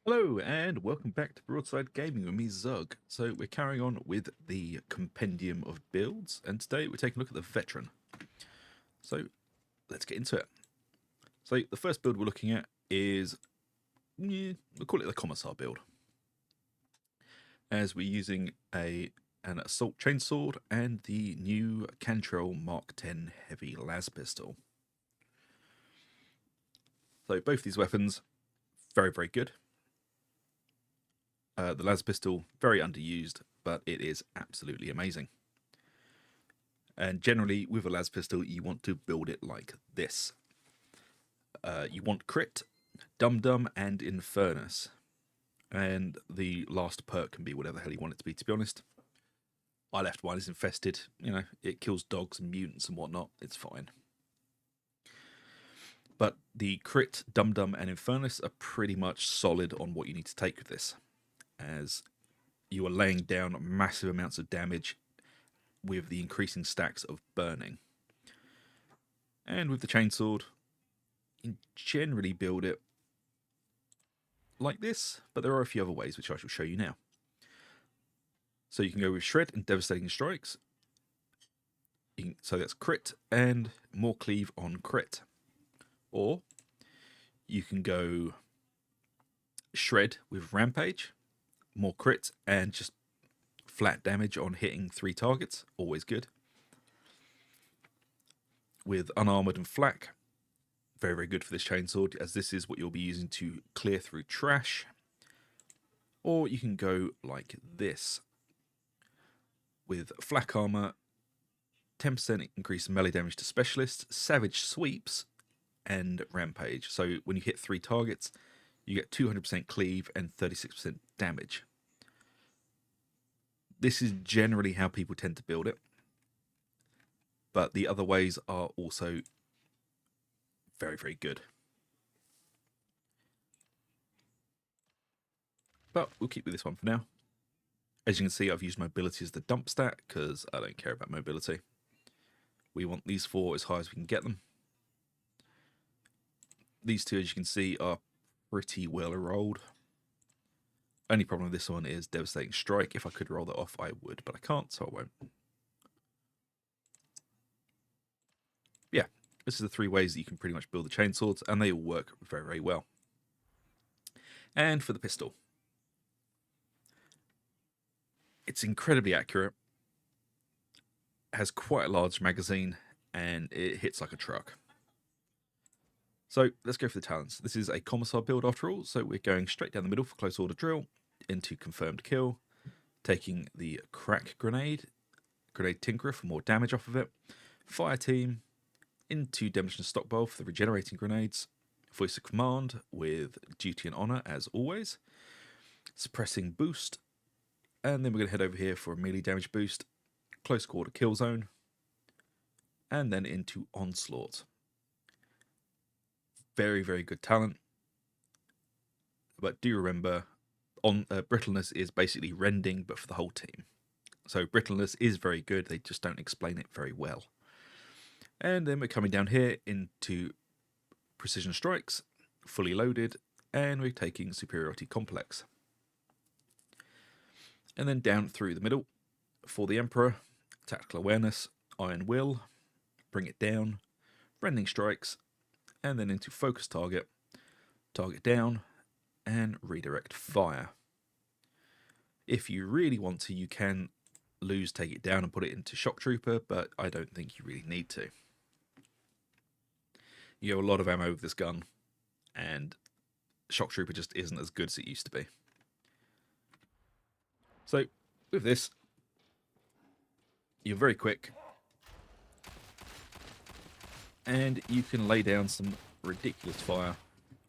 Hello and welcome back to Broadside Gaming with me, Zug. So we're carrying on with the compendium of builds, and today we're taking a look at the veteran. So let's get into it. So the first build we're looking at is, we'll call it the Commissar build, as we're using an assault chainsword and the new Cantrell Mark 10 heavy las pistol. So both these weapons, very good. The las pistol, very underused, but it is absolutely amazing. And generally, with a las pistol, you want to build it like this. You want crit, dum-dum, and infernus. And the last perk can be whatever the hell you want it to be, to be honest. I left mine as infested. You know, it kills dogs and mutants and whatnot. It's fine. But the crit, dum-dum, and infernus are pretty much solid on what you need to take with this, as you are laying down massive amounts of damage with the increasing stacks of burning. And with the chainsword, you generally build it like this, but there are a few other ways which I shall show you now. So you can go with shred and devastating strikes. So that's crit and more cleave on crit. Or you can go shred with rampage, more crit and just flat damage on hitting 3 targets, always good. With unarmored and flak, very good for this chainsword, as this is what you'll be using to clear through trash. Or you can go like this, with flak armor, 10% increase melee damage to specialists, savage sweeps, and rampage. So when you hit 3 targets, you get 200% cleave and 36% damage. This is generally how people tend to build it, but the other ways are also very good. But we'll keep with this one for now. As you can see, I've used mobility as the dump stat because I don't care about mobility. We want these 4 as high as we can get them. These 2, as you can see, are pretty well rolled. Only problem with this one is devastating strike. If I could roll that off, I would, but I can't, so I won't. Yeah, this is the 3 ways that you can pretty much build the chainswords, and they all work very well. And for the pistol, it's incredibly accurate, has quite a large magazine, and it hits like a truck. So let's go for the talents. This is a Commissar build after all, so we're going straight down the middle for close order drill, into confirmed kill, taking the crack grenade tinkerer for more damage off of it, fire team, into demolition stockpile for the regenerating grenades, voice of command with duty and honor as always, suppressing boost, and then we're going to head over here for a melee damage boost, close quarter kill zone, and then into onslaught. Very good talent, but do remember, brittleness is basically rending, but for the whole team. So brittleness is very good, they just don't explain it very well. And then we're coming down here into precision strikes, fully loaded, and we're taking superiority complex. And then down through the middle for the Emperor, tactical awareness, iron will, bring it down, rending strikes, and then into focus target, target down, and redirect fire. If you really want to, you can lose take it down and put it into shock trooper, but I don't think you really need to. You have a lot of ammo with this gun, and shock trooper just isn't as good as it used to be. So with this, you're very quick, and you can lay down some ridiculous fire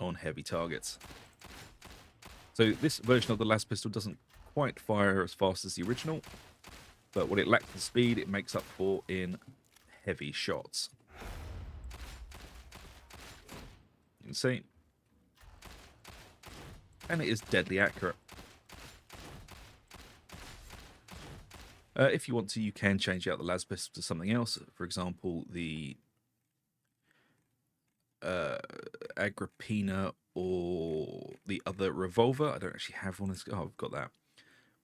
on heavy targets. So this version of the las pistol doesn't quite fire as fast as the original, but what it lacks in speed, it makes up for in heavy shots. You can see, and it is deadly accurate. If you want to, you can change out the las pistol to something else. For example, the Agrippina or the other revolver. I don't actually have one. Oh, I've got that.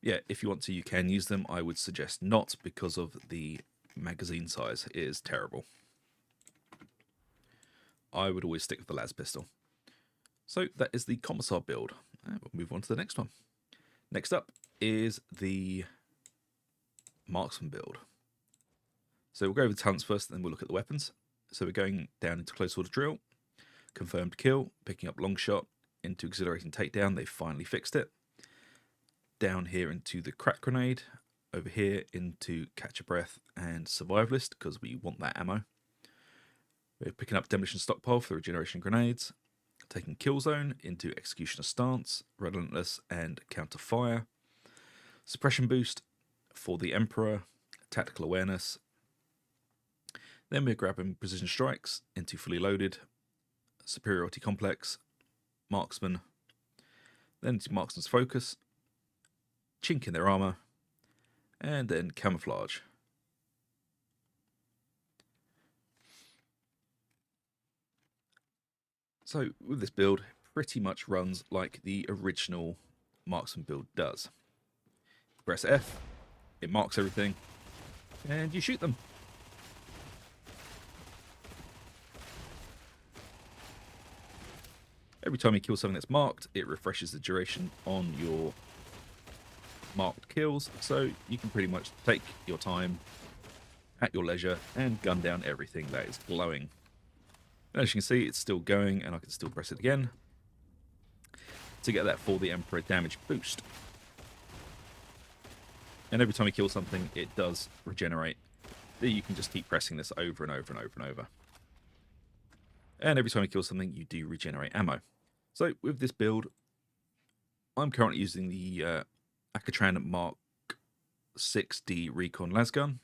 Yeah, if you want to, you can use them. I would suggest not because of the magazine size. It is terrible. I would always stick with the las pistol. So that is the Commissar build. We'll move on to the next one. Next up is the Marksman build. So we'll go over the talents first, then we'll look at the weapons. So we're going down into close order drill, confirmed kill, picking up long shot, into exhilarating takedown. They finally fixed it. Down here into the crack grenade, over here into catch a breath and survivalist because we want that ammo. We're picking up demolition stockpile for the regeneration grenades, taking kill zone into executioner stance, relentless and counter fire, suppression boost for the emperor, tactical awareness. Then we're grabbing precision strikes into fully loaded, superiority complex, marksman, then into marksman's focus, chink in their armor, and then camouflage. So with this build, pretty much runs like the original Marksman build does. Press F, it marks everything, and you shoot them. Every time you kill something that's marked, it refreshes the duration on your marked kills, so you can pretty much take your time at your leisure and gun down everything that is glowing. And as you can see, it's still going, and I can still press it again to get that for the Emperor damage boost. And every time you kill something, it does regenerate. You can just keep pressing this over and over and over and over. And every time you kill something, you do regenerate ammo. So with this build, I'm currently using the Akatran Mark 6D Recon Lasgun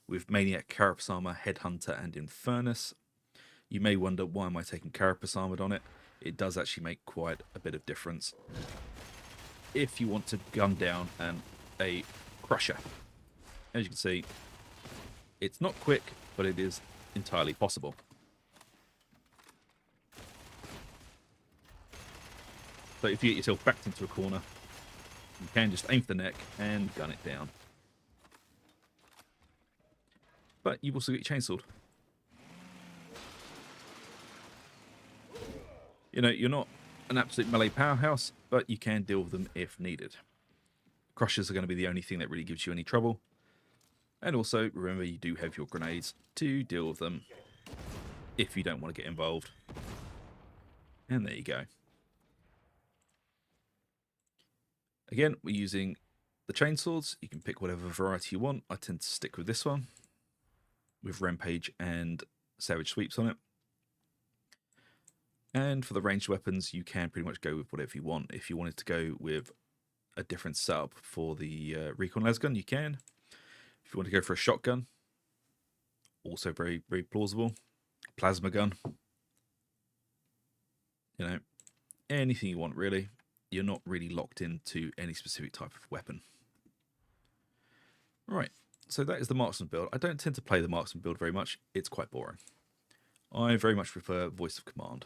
with Maniac Carapace Armor, Headhunter, and Infernus. You may wonder, why am I taking Carapace Armored on it? It does actually make quite a bit of difference if you want to gun down a Crusher. As you can see, it's not quick, but it is entirely possible. So if you get yourself backed into a corner, you can just aim for the neck and gun it down. But you've also got your chainsword. You know, you're not an absolute melee powerhouse, but you can deal with them if needed. Crushers are going to be the only thing that really gives you any trouble. And also, remember, you do have your grenades to deal with them if you don't want to get involved. And there you go. Again, we're using the chainswords. You can pick whatever variety you want. I tend to stick with this one, with Rampage and Savage Sweeps on it. And for the ranged weapons, you can pretty much go with whatever you want. If you wanted to go with a different setup for the Recon Lasgun, you can. If you want to go for a shotgun, also very, very plausible. Plasma gun. You know, anything you want, really. You're not really locked into any specific type of weapon. Right, so that is the Marksman build. I don't tend to play the Marksman build very much. It's quite boring. I very much prefer voice of command.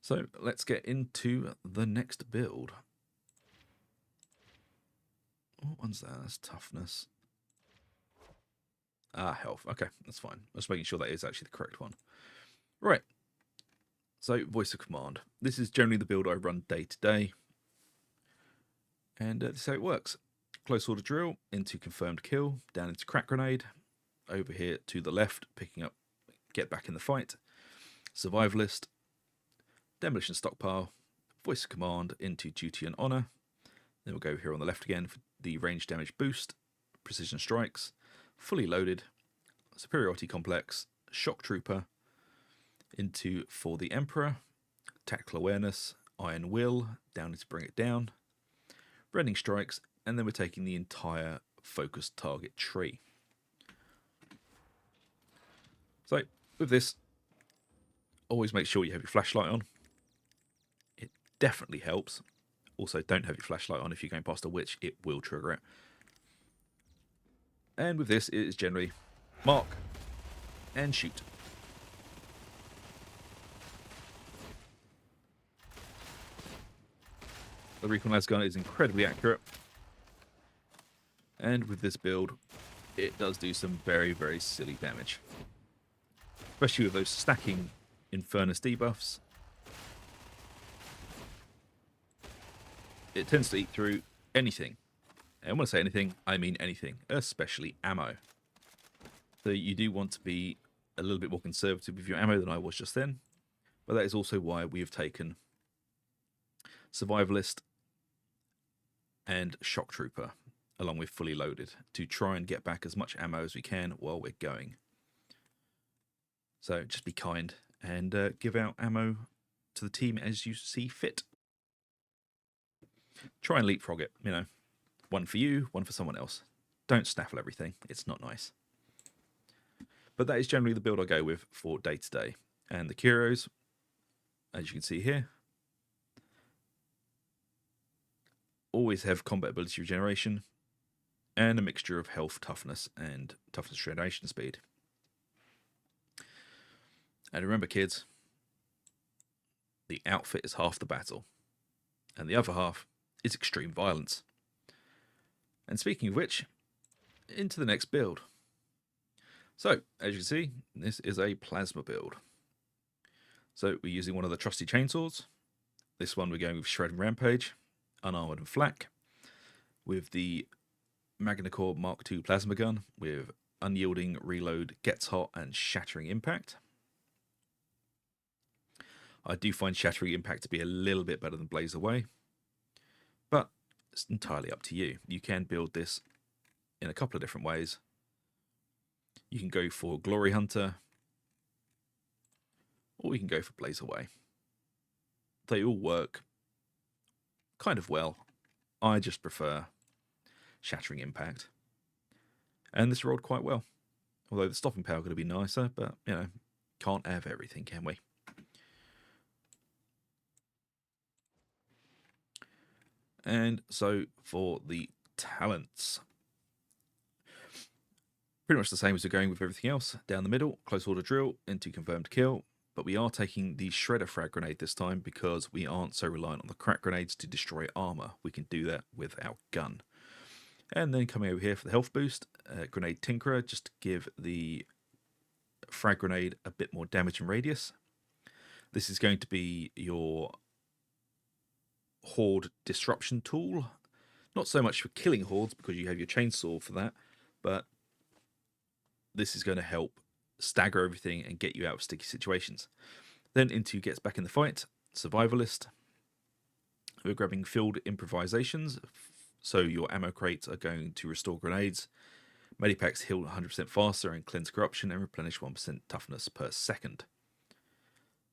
So let's get into the next build. What one's that? That's toughness. Health. Okay, that's fine. I'm just making sure that is actually the correct one. Right. So, voice of command. This is generally the build I run day to day. And this is how it works. Close order drill into confirmed kill, down into crack grenade, over here to the left, picking up get back in the fight, survivalist, demolition stockpile, voice of command into duty and honor. Then we'll go here on the left again for the range damage boost, precision strikes, fully loaded, superiority complex, shock trooper, into for the emperor, tactical awareness, iron will, down to bring it down, rending strikes, and then we're taking the entire focused target tree. So with this, always make sure you have your flashlight on. It definitely helps. Also, don't have your flashlight on if you're going past a witch, it will trigger it. And with this, it is generally mark and shoot. The recoil las gun is incredibly accurate. And with this build, it does do some very, very silly damage. Especially with those stacking Infernus debuffs. It tends to eat through anything. And when I say anything, I mean anything, especially ammo. So you do want to be a little bit more conservative with your ammo than I was just then. But that is also why we have taken Survivalist and Shock Trooper along with Fully Loaded to try and get back as much ammo as we can while we're going. So just be kind and give out ammo to the team as you see fit. Try and leapfrog it, you know. One for you, one for someone else. Don't snaffle everything. It's not nice. But that is generally the build I go with for day-to-day. And the Kuros, as you can see here, always have combat ability regeneration and a mixture of health, toughness, and toughness regeneration speed. And remember, kids, the outfit is half the battle, and the other half is extreme violence. And speaking of which, into the next build. So, as you can see, this is a plasma build. So we're using one of the trusty chainsaws. This one we're going with Shred and Rampage, Unarmored and Flak, with the Magnacore Mark II plasma gun, with Unyielding, Reload, Gets Hot, and Shattering Impact. I do find Shattering Impact to be a little bit better than Blaze Away, but it's entirely up to you. You can build this in a couple of different ways. You can go for Glory Hunter, or you can go for Blaze Away. They all work kind of well. I just prefer Shattering Impact. And this rolled quite well. Although the stopping power could have been nicer, but, you know, can't have everything, can we? And so for the talents, pretty much the same as we're going with everything else. Down the middle, close order drill into confirmed kill. But we are taking the Shredder Frag Grenade this time because we aren't so reliant on the crack grenades to destroy armor. We can do that with our gun. And then coming over here for the health boost, Grenade Tinkerer, just to give the frag grenade a bit more damage and radius. This is going to be your horde disruption tool. Not so much for killing hordes because you have your chainsaw for that, but this is going to help stagger everything and get you out of sticky situations. Then into Gets Back in the Fight, Survivalist. We're grabbing Field Improvisations, so your ammo crates are going to restore grenades. Medipacks heal 100% faster and cleanse corruption and replenish 1% toughness per second.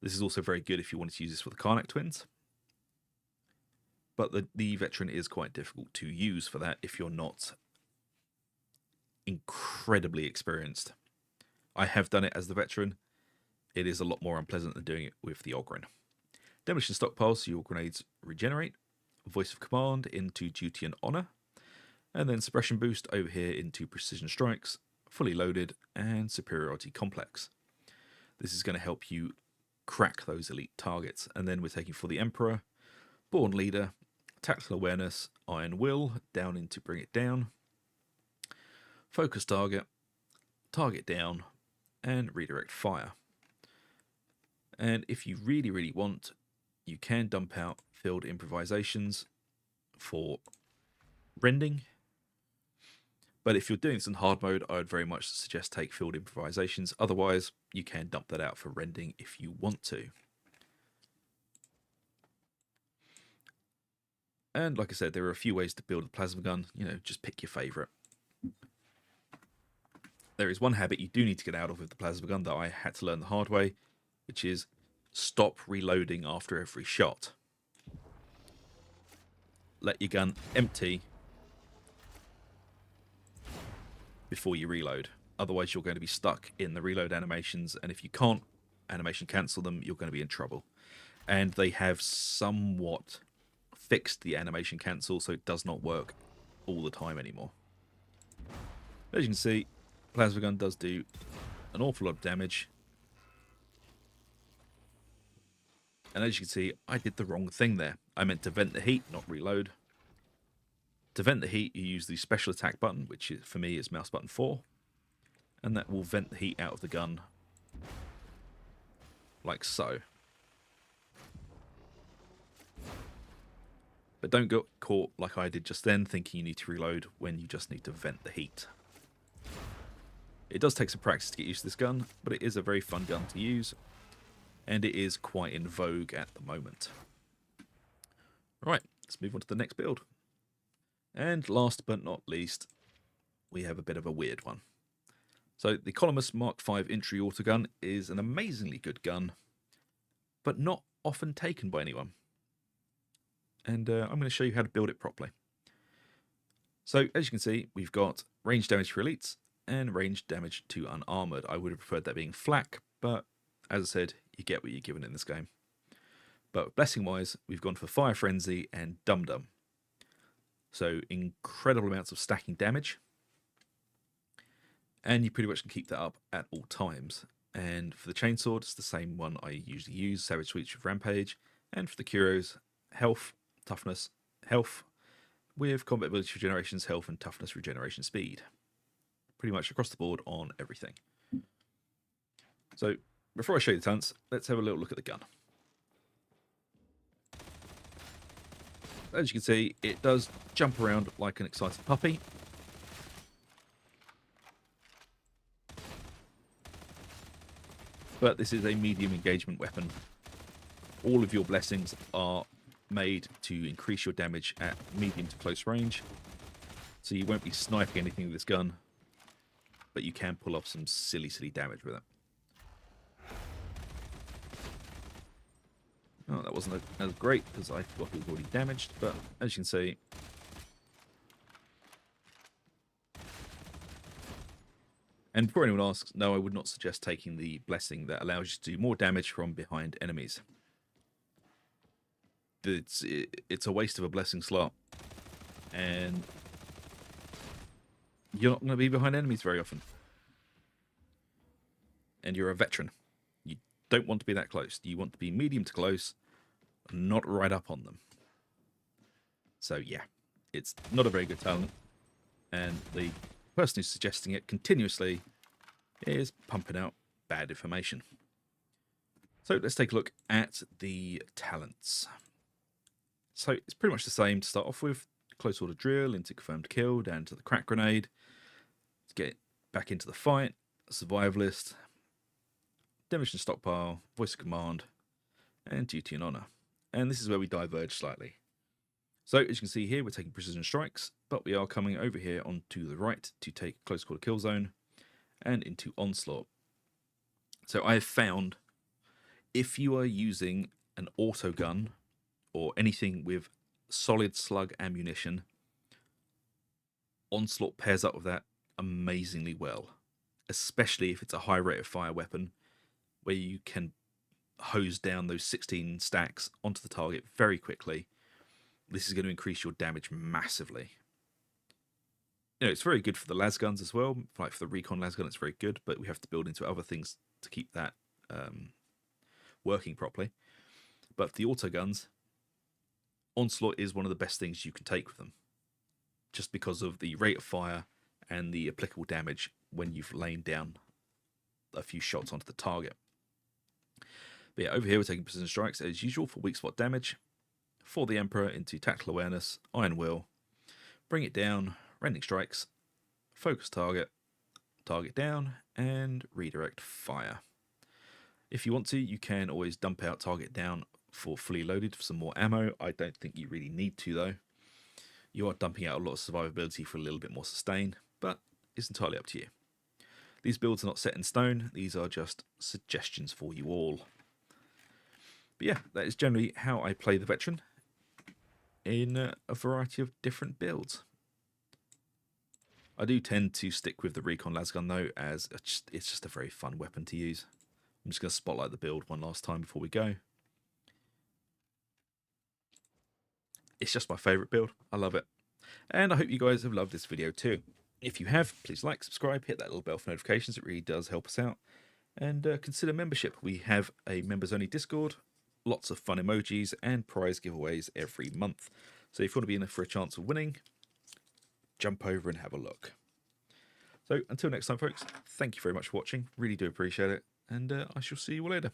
This is also very good if you wanted to use this for the Karnak twins. But the veteran is quite difficult to use for that if you're not incredibly experienced. I have done it as the veteran. It is a lot more unpleasant than doing it with the Ogryn. Demolition stockpile, so your grenades regenerate. Voice of Command into Duty and Honor. And then Suppression Boost over here into Precision Strikes, Fully Loaded, and Superiority Complex. This is going to help you crack those elite targets. And then we're taking for the Emperor, Born Leader, Tactical Awareness, Iron Will, down into Bring It Down, Focus Target, Target Down, and Redirect Fire. And if you really, really want, you can dump out Field Improvisations for rending. But if you're doing this in hard mode, I would very much suggest take Field Improvisations. Otherwise, you can dump that out for rending if you want to. And like I said, there are a few ways to build a plasma gun. You know, just pick your favourite. There is one habit you do need to get out of with the plasma gun that I had to learn the hard way, which is stop reloading after every shot. Let your gun empty before you reload. Otherwise, you're going to be stuck in the reload animations, and if you can't animation cancel them, you're going to be in trouble. And they have somewhat fixed the animation cancel, so it does not work all the time anymore. As you can see, plasma gun does do an awful lot of damage. And as you can see, I did the wrong thing there. I meant to vent the heat, not reload. To vent the heat, you use the special attack button, which for me is mouse button 4. And that will vent the heat out of the gun like so. But don't get caught like I did just then, thinking you need to reload when you just need to vent the heat. It does take some practice to get used to this gun, but it is a very fun gun to use, and it is quite in vogue at the moment. Right, let's move on to the next build. And last but not least, we have a bit of a weird one. So the Commissar Mark V entry autogun is an amazingly good gun, but not often taken by anyone. And I'm going to show you how to build it properly. So as you can see, we've got range damage for elites and range damage to unarmored. I would have preferred that being flak, but as I said, you get what you're given in this game. But blessing wise, we've gone for Fire Frenzy and Dum Dum. So incredible amounts of stacking damage, and you pretty much can keep that up at all times. And for the chainsword, it's the same one I usually use, Savage Sweeps with Rampage, and for the Kuros, health, toughness, health, with combat ability regenerations, health, and toughness regeneration speed. Pretty much across the board on everything. So before I show you the talents, let's have a little look at the gun. As you can see, it does jump around like an excited puppy. But this is a medium engagement weapon. All of your blessings are made to increase your damage at medium to close range. So you won't be sniping anything with this gun, but you can pull off some silly damage with it. Oh, that wasn't as great because I thought it was already damaged, but as you can see, and before anyone asks, no, I would not suggest taking the blessing that allows you to do more damage from behind enemies. It's a waste of a blessing slot, and you're not going to be behind enemies very often. And you're a veteran. You don't want to be that close. You want to be medium to close, not right up on them. So yeah, it's not a very good talent, and the person who's suggesting it continuously is pumping out bad information. So let's take a look at the talents. So it's pretty much the same to start off with. Close order drill into confirmed kill, down to the crack grenade, to get back into the fight, survivalist, demolition stockpile, voice of command, and duty and honor. And this is where we diverge slightly. So as you can see here, we're taking precision strikes, but we are coming over here onto the right to take close quarter kill zone and into onslaught. So I have found if you are using an auto gun or anything with solid slug ammunition, onslaught pairs up with that amazingly well, especially if it's a high rate of fire weapon where you can hose down those 16 stacks onto the target very quickly. This is going to increase your damage massively. You know, it's very good for the las guns as well. Like for the recon las gun, it's very good, but we have to build into other things to keep that working properly. But for the auto guns, onslaught is one of the best things you can take with them, just because of the rate of fire and the applicable damage when you've lain down a few shots onto the target. But yeah, over here we're taking precision strikes as usual for weak spot damage. For the Emperor into tactical awareness, Iron Will, bring it down, rending strikes, focus target, target down, and redirect fire. If you want to, you can always dump out target down for fully loaded for some more ammo. I don't think you really need to though. You are dumping out a lot of survivability for a little bit more sustain, but it's entirely up to you. These builds are not set in stone, these are just suggestions for you all. But yeah, that is generally how I play the veteran in a variety of different builds. I do tend to stick with the recon lasgun though, as it's just a very fun weapon to use. I'm just going to spotlight the build one last time before we go. It's just my favourite build. I love it. And I hope you guys have loved this video too. If you have, please like, subscribe, hit that little bell for notifications. It really does help us out. And consider membership. We have a members only Discord lots of fun emojis, and prize giveaways every month. So if you want to be in for a chance of winning, jump over and have a look. So until next time, folks, thank you very much for watching. Really do appreciate it, and I shall see you all later.